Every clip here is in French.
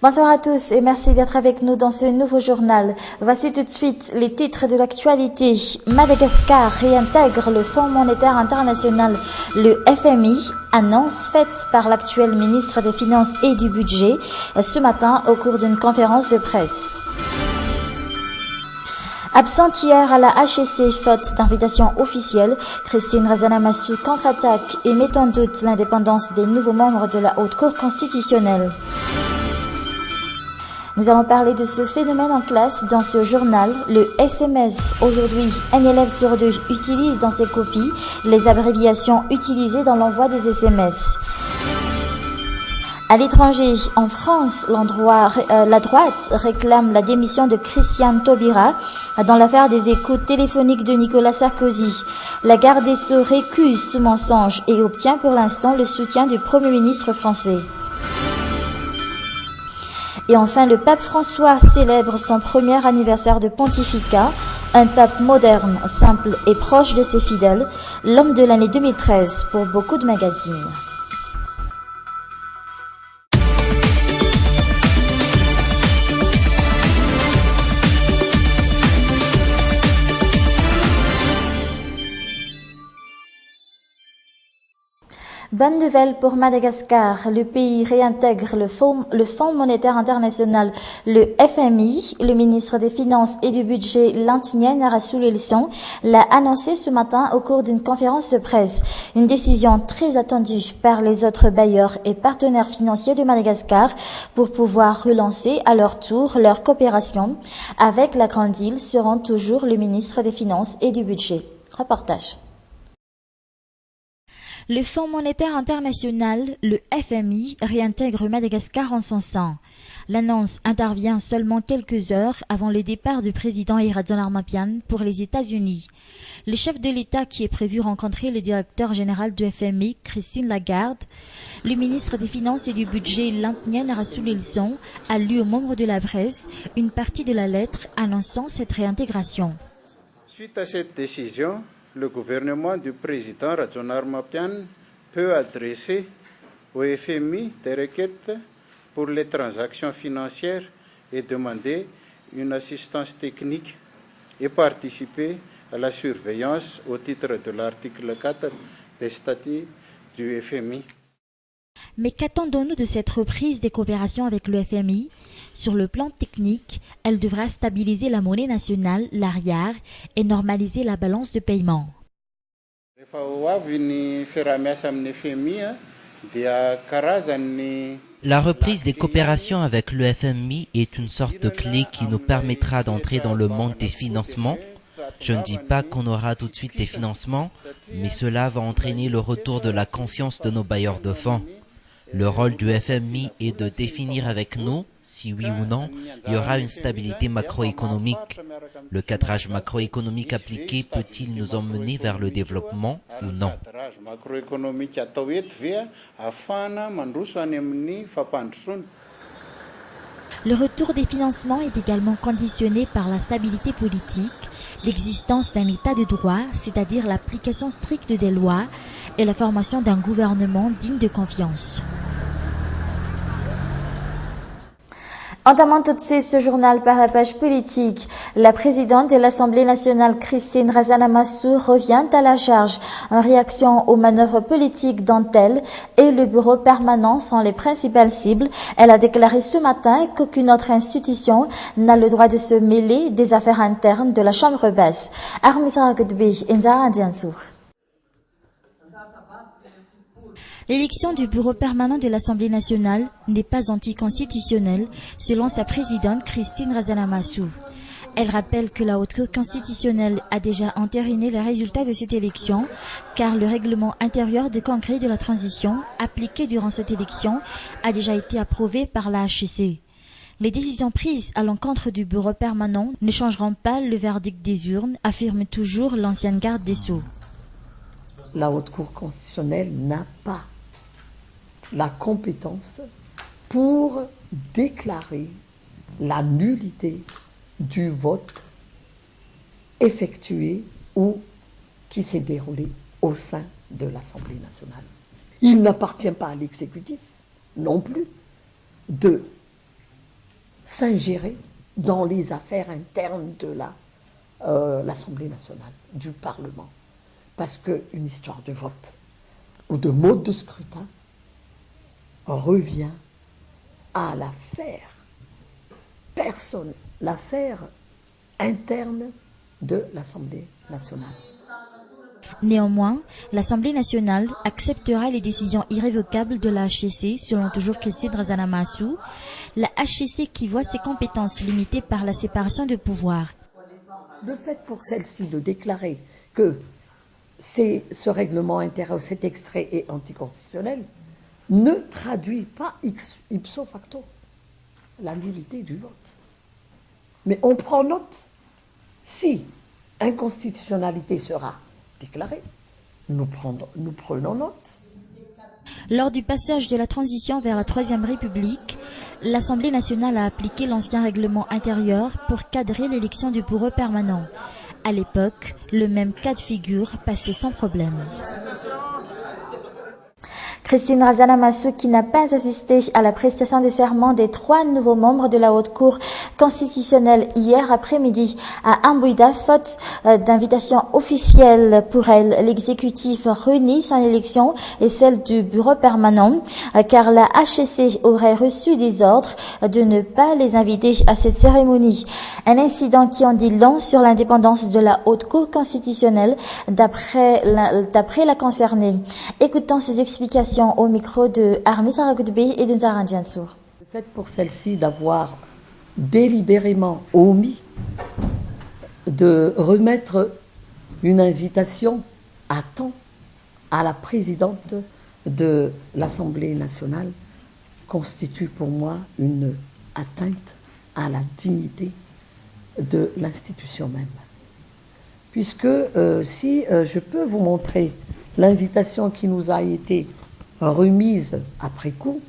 Bonsoir à tous et merci d'être avec nous dans ce nouveau journal. Voici tout de suite les titres de l'actualité. Madagascar réintègre le Fonds monétaire international, le FMI, annonce faite par l'actuel ministre des Finances et du Budget ce matin au cours d'une conférence de presse. Absente hier à la HEC faute d'invitation officielle, Christine Razanamassou contre-attaque et met en doute l'indépendance des nouveaux membres de la Haute Cour constitutionnelle. Nous allons parler de ce phénomène en classe dans ce journal, le SMS. Aujourd'hui, un élève sur deux utilise dans ses copies les abréviations utilisées dans l'envoi des SMS. À l'étranger, en France, la droite réclame la démission de Christiane Taubira dans l'affaire des écoutes téléphoniques de Nicolas Sarkozy. La garde des Sceaux récuse ce mensonge et obtient pour l'instant le soutien du Premier ministre français. Et enfin, le pape François célèbre son premier anniversaire de pontificat, un pape moderne, simple et proche de ses fidèles, l'homme de l'année 2013 pour beaucoup de magazines. Bonne nouvelle pour Madagascar. Le pays réintègre le Fonds monétaire international, le FMI. Le ministre des Finances et du Budget, Lantinien Rassoul-Elson, l'a annoncé ce matin au cours d'une conférence de presse. Une décision très attendue par les autres bailleurs et partenaires financiers de Madagascar pour pouvoir relancer à leur tour leur coopération avec la Grande Île seront toujours le ministre des Finances et du Budget. Reportage. Le Fonds monétaire international, le FMI, réintègre Madagascar en son sein. L'annonce intervient seulement quelques heures avant le départ du président Rajoelinarimampianina pour les États-Unis. Le chef de l'État qui est prévu rencontrer le directeur général du FMI, Christine Lagarde, le ministre des Finances et du Budget, Lantinien Rassoul-Elson, a lu aux membres de la presse une partie de la lettre annonçant cette réintégration. Suite à cette décision, le gouvernement du président Rajoelinarimampianina peut adresser au FMI des requêtes pour les transactions financières et demander une assistance technique et participer à la surveillance au titre de l'article 4 des statuts du FMI. Mais qu'attendons-nous de cette reprise des coopérations avec le FMI ? Sur le plan technique, elle devra stabiliser la monnaie nationale, l'arrière, et normaliser la balance de paiement. La reprise des coopérations avec le FMI est une sorte de clé qui nous permettra d'entrer dans le monde des financements. Je ne dis pas qu'on aura tout de suite des financements, mais cela va entraîner le retour de la confiance de nos bailleurs de fonds. Le rôle du FMI est de définir avec nous, si oui ou non, il y aura une stabilité macroéconomique. Le cadrage macroéconomique appliqué peut-il nous emmener vers le développement ou non? Le retour des financements est également conditionné par la stabilité politique, l'existence d'un état de droit, c'est-à-dire l'application stricte des lois, et la formation d'un gouvernement digne de confiance. Entamons tout de suite ce journal par la page politique. La présidente de l'Assemblée nationale, Christine Razanamassou, revient à la charge en réaction aux manœuvres politiques dont elle et le bureau permanent sont les principales cibles. Elle a déclaré ce matin qu'aucune autre institution n'a le droit de se mêler des affaires internes de la Chambre basse. L'élection du bureau permanent de l'Assemblée nationale n'est pas anticonstitutionnelle, selon sa présidente Christine Razanamassou. Elle rappelle que la Haute Cour constitutionnelle a déjà entériné les résultats de cette élection, car le règlement intérieur du Congrès de la transition, appliqué durant cette élection, a déjà été approuvé par la HEC. Les décisions prises à l'encontre du bureau permanent ne changeront pas le verdict des urnes, affirme toujours l'ancienne garde des Sceaux. La Haute Cour constitutionnelle n'a pas la compétence pour déclarer la nullité du vote effectué ou qui s'est déroulé au sein de l'Assemblée nationale. Il n'appartient pas à l'exécutif non plus de s'ingérer dans les affaires internes de l'Assemblée nationale, du Parlement. Parce qu'une histoire de vote ou de mode de scrutin revient à l'affaire interne de l'Assemblée nationale. Néanmoins, l'Assemblée nationale acceptera les décisions irrévocables de la HCC, selon toujours Christine Razanamasu, la HCC qui voit ses compétences limitées par la séparation de pouvoirs. Le fait pour celle-ci de déclarer que ce règlement intérieur, cet extrait est anticonstitutionnel, ne traduit pas ipso facto la nullité du vote. Mais on prend note, si inconstitutionnalité sera déclarée, nous prenons note. Lors du passage de la transition vers la Troisième République, l'Assemblée nationale a appliqué l'ancien règlement intérieur pour cadrer l'élection du bureau permanent. À l'époque, le même cas de figure passait sans problème. Christine Razanamasu, qui n'a pas assisté à la prestation de serment des 3 nouveaux membres de la Haute Cour constitutionnelle hier après-midi à Ambuida, faute d'invitation officielle pour elle, l'exécutif réunit son élection et celle du bureau permanent, car la HCC aurait reçu des ordres de ne pas les inviter à cette cérémonie. Un incident qui en dit long sur l'indépendance de la Haute Cour constitutionnelle d'après la concernée. Écoutons ses explications au micro de Armi Saragoudbi et de Nzaran Djansour. Le fait pour celle-ci d'avoir délibérément omis de remettre une invitation à temps à la présidente de l'Assemblée nationale constitue pour moi une atteinte à la dignité de l'institution même. Puisque si je peux vous montrer l'invitation qui nous a été remise après coup,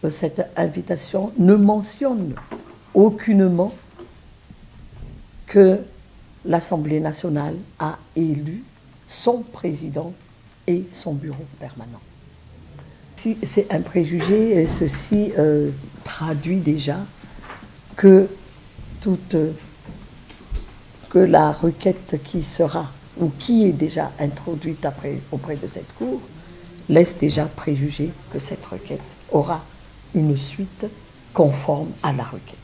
cette invitation ne mentionne aucunement que l'Assemblée nationale a élu son président et son bureau permanent. Si c'est un préjugé, ceci traduit déjà que la requête qui sera ou qui est déjà introduite auprès de cette Cour laisse déjà préjuger que cette requête aura une suite conforme à la requête.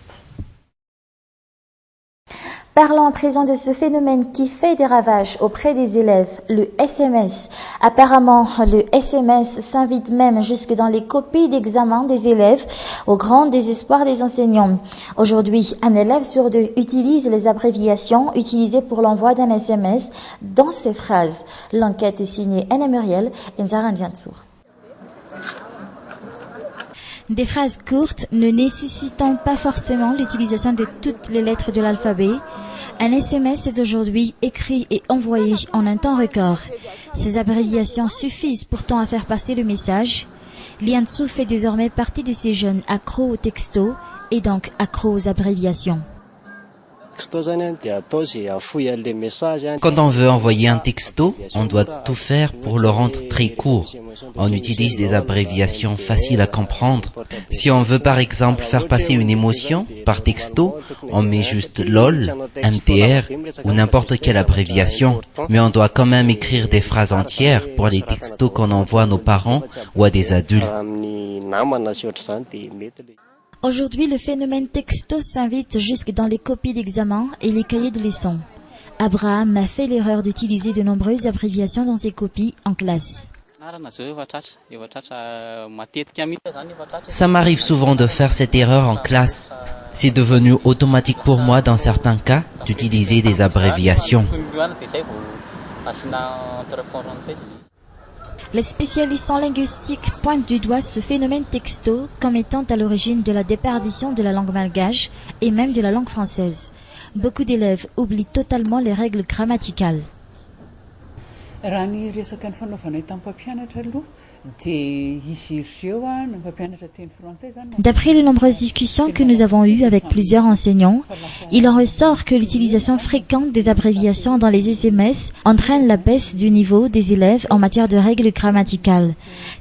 Parlons à présent de ce phénomène qui fait des ravages auprès des élèves, le SMS. Apparemment, le SMS s'invite même jusque dans les copies d'examen des élèves, au grand désespoir des enseignants. Aujourd'hui, un élève sur 2 utilise les abréviations utilisées pour l'envoi d'un SMS dans ses phrases. L'enquête est signée Anna Muriel et Nzaran Djansour. Des phrases courtes ne nécessitant pas forcément l'utilisation de toutes les lettres de l'alphabet. Un SMS est aujourd'hui écrit et envoyé en un temps record. Ces abréviations suffisent pourtant à faire passer le message. Liansu fait désormais partie de ces jeunes accros au texto et donc accros aux abréviations. Quand on veut envoyer un texto, on doit tout faire pour le rendre très court. On utilise des abréviations faciles à comprendre. Si on veut par exemple faire passer une émotion par texto, on met juste LOL, MTR ou n'importe quelle abréviation. Mais on doit quand même écrire des phrases entières pour les textos qu'on envoie à nos parents ou à des adultes. Aujourd'hui, le phénomène texto s'invite jusque dans les copies d'examen et les cahiers de leçons. Abraham a fait l'erreur d'utiliser de nombreuses abréviations dans ses copies en classe. Ça m'arrive souvent de faire cette erreur en classe. C'est devenu automatique pour moi dans certains cas d'utiliser des abréviations. Les spécialistes en linguistique pointent du doigt ce phénomène texto comme étant à l'origine de la déperdition de la langue malgache et même de la langue française. Beaucoup d'élèves oublient totalement les règles grammaticales. D'après les nombreuses discussions que nous avons eues avec plusieurs enseignants, il en ressort que l'utilisation fréquente des abréviations dans les SMS entraîne la baisse du niveau des élèves en matière de règles grammaticales.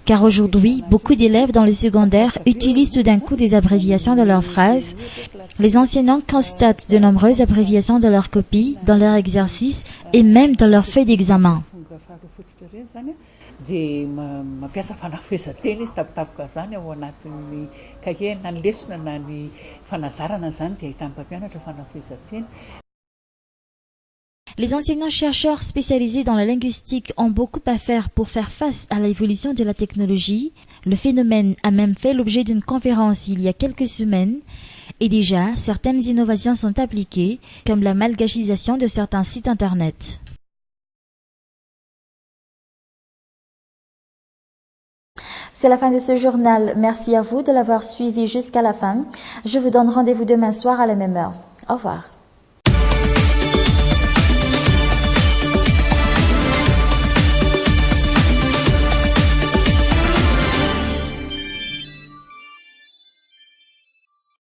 Car aujourd'hui, beaucoup d'élèves dans le secondaire utilisent tout d'un coup des abréviations dans leurs phrases. Les enseignants constatent de nombreuses abréviations dans leurs copies, dans leurs exercices et même dans leurs feuilles d'examen. Les enseignants-chercheurs spécialisés dans la linguistique ont beaucoup à faire pour faire face à l'évolution de la technologie. Le phénomène a même fait l'objet d'une conférence il y a quelques semaines. Et déjà, certaines innovations sont appliquées, comme la malgacisation de certains sites Internet. C'est la fin de ce journal. Merci à vous de l'avoir suivi jusqu'à la fin. Je vous donne rendez-vous demain soir à la même heure. Au revoir.